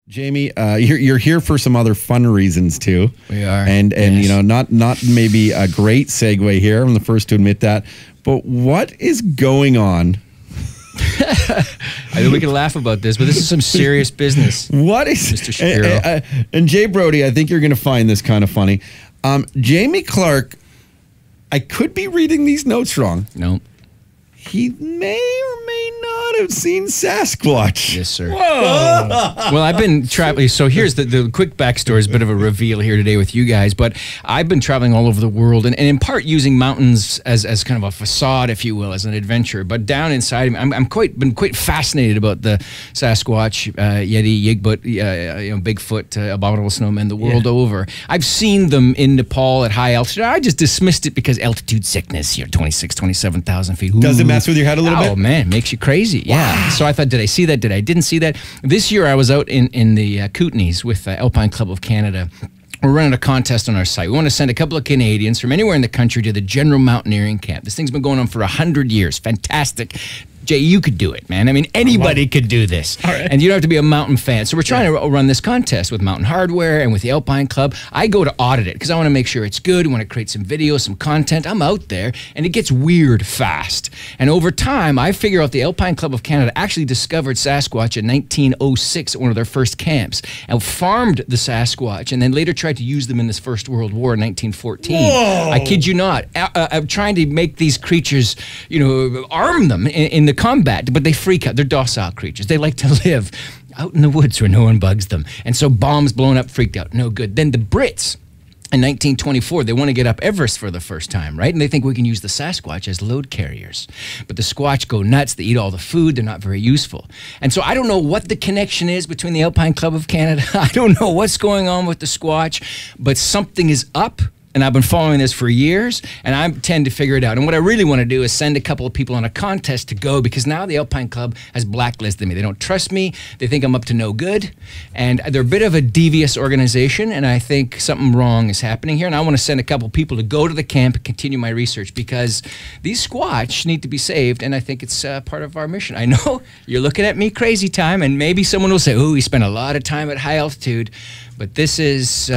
Jamie, you're here for some other fun reasons too. We are, and yes. You know, not maybe a great segue here. I'm the first to admit that. But what is going on? I think we can laugh about this, but this is some serious business. What is Mr. Shapiro? And Jay Brody? I think you're going to find this kind of funny. Jamie Clark, I could be reading these notes wrong. No. He may or may not have seen Sasquatch. Yes, sir. Whoa. Well, I've been traveling. So here's the quick backstory. Is a bit of a reveal here today with you guys. But I've been traveling all over the world, and in part using mountains as kind of a facade, if you will, as an adventure. But down inside, I'm been quite fascinated about the Sasquatch, Yeti, Yigboot, Bigfoot, abominable snowmen, the world over. I've seen them in Nepal at high altitude. I just dismissed it because altitude sickness. 27,000 feet. Ooh. Does it mess with your head a little bit? Oh man, it makes you crazy. Yeah. Wow. So I thought, did I see that? Did I didn't see that? This year I was out in the Kootenays with Alpine Club of Canada. We're running a contest on our site. We want to send a couple of Canadians from anywhere in the country to the General Mountaineering Camp. This thing's been going on for 100 years. Fantastic. Jay, you could do it, man. I mean, anybody could do this. All right. And you don't have to be a mountain fan. So we're trying to run this contest with Mountain Hardware and with the Alpine Club. I go to audit it because I want to make sure it's good. We want to create some videos, some content. I'm out there, and it gets weird fast. And over time, I figure out the Alpine Club of Canada actually discovered Sasquatch in 1906 at one of their first camps and farmed the Sasquatch and then later tried to use them in this First World War in 1914. Whoa. I kid you not. I'm trying to make these creatures, arm them in the combat, but they freak out. They're docile creatures. They like to live out in the woods where no one bugs them. And so bombs blown up, freaked out. No good. Then the Brits, in 1924, they want to get up Everest for the first time, right? And they think we can use the Sasquatch as load carriers. But the Squatch go nuts. They eat all the food. They're not very useful. And so I don't know what the connection is between the Alpine Club of Canada. I don't know what's going on with the Squatch, but something is up. And I've been following this for years, and I tend to figure it out. And what I really want to do is send a couple of people on a contest to go, because now the Alpine Club has blacklisted me. They don't trust me. They think I'm up to no good. And they're a bit of a devious organization, and I think something wrong is happening here. And I want to send a couple of people to go to the camp and continue my research, because these Squatch need to be saved, and I think it's part of our mission. I know you're looking at me crazy time, and maybe someone will say, oh, he spent a lot of time at high altitude. But this is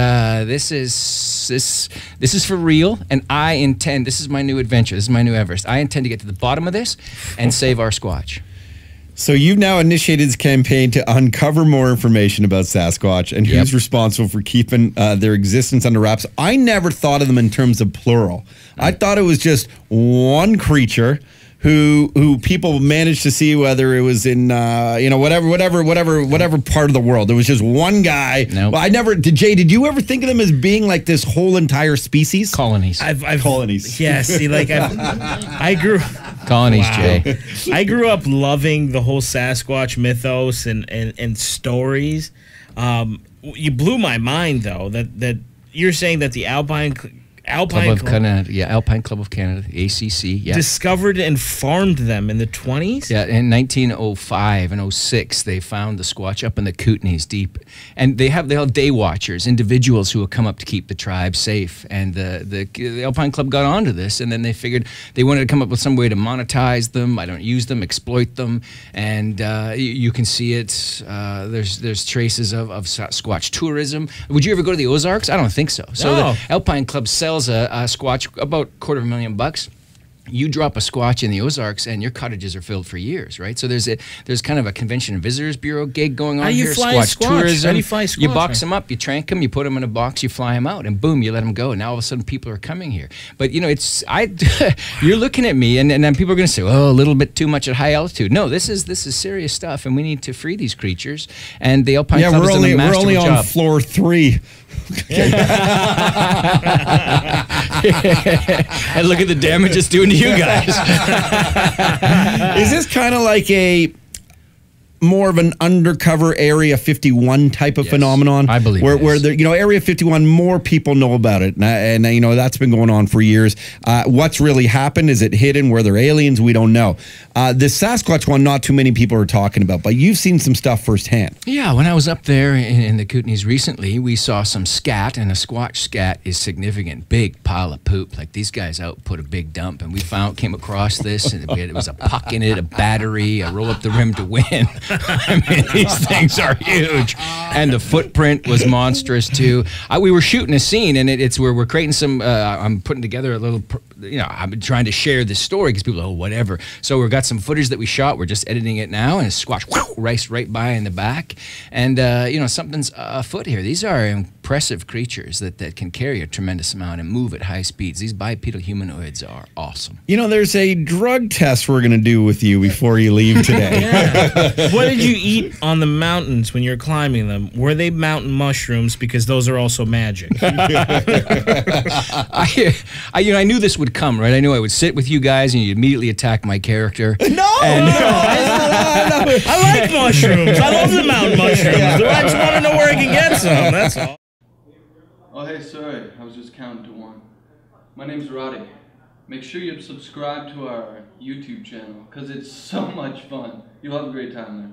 for real, and I intend. This is my new adventure. This is my new Everest. I intend to get to the bottom of this and save our Squatch. So you've now initiated this campaign to uncover more information about Sasquatch and who's responsible for keeping their existence under wraps. I never thought of them in terms of plural. I thought it was just one creature who people managed to see, whether it was in whatever part of the world. There was just one guy. Nope. Well, I never did. Jay, did you ever think of them as being like this whole entire species? Colonies. I've colonies. Yeah, see, like I grew. Colonies, Wow. Jay. I grew up loving the whole Sasquatch mythos and stories. You blew my mind though that you're saying that the Alpine Club of Canada, Alpine Club of Canada, ACC, discovered and farmed them in the 20s? Yeah, in 1905 and 06, they found the Squatch up in the Kootenays deep. And they have day watchers, individuals who will come up to keep the tribe safe. And the Alpine Club got onto this, and then they figured they wanted to come up with some way to monetize them. I don't use them, exploit them. And you can see it. There's traces of Squatch tourism. Would you ever go to the Ozarks? I don't think so. So the Alpine Club sells a Squatch about $250,000. You drop a Squatch in the Ozarks and your cottages are filled for years, right? So there's kind of a Convention and Visitors Bureau gig going on here. Squatch tourism. How do you fly a Squatch? You box them up, you trank them, you put them in a box, you fly them out, and boom, you let them go. And now all of a sudden people are coming here. But you're looking at me, and then people are going to say, oh, a little bit too much at high altitude. No, this is serious stuff, and we need to free these creatures. And the Alpine Club has done a masterful job. We're only on floor 3. And look at the damage it's doing to you guys. Is this kind of like more of an undercover Area 51 type of phenomenon? I believe where Area 51, more people know about it, and that's been going on for years. What's really happened? Is it hidden? Were there aliens? We don't know. The Sasquatch one, not too many people are talking about, but you've seen some stuff firsthand. Yeah, when I was up there in the Kootenays recently, we saw some scat, and a Squatch scat is significant. Big pile of poop. Like, these guys out put a big dump, and we came across this, and it was a puck in it, a battery, a roll up the rim to win. I mean, these things are huge. And the footprint was monstrous, too. We were shooting a scene, and it's where we're creating some, I'm putting together a little, I'm trying to share this story because people, whatever. So we've got some footage that we shot. We're just editing it now, and a squatch raced right by in the back. And, something's afoot here. These are impressive creatures that can carry a tremendous amount and move at high speeds. These bipedal humanoids are awesome. There's a drug test we're going to do with you before you leave today. What did you eat on the mountains when you're climbing them? Were they mountain mushrooms? Because those are also magic. I knew this would come, right? I knew I would sit with you guys and you'd immediately attack my character. No! I like mushrooms. I love the mountain mushrooms. I just want to know where I can get some. That's all. Oh, hey, sorry. I was just counting to 1. My name's Roddy. Make sure you subscribe to our YouTube channel because it's so much fun. You'll have a great time there.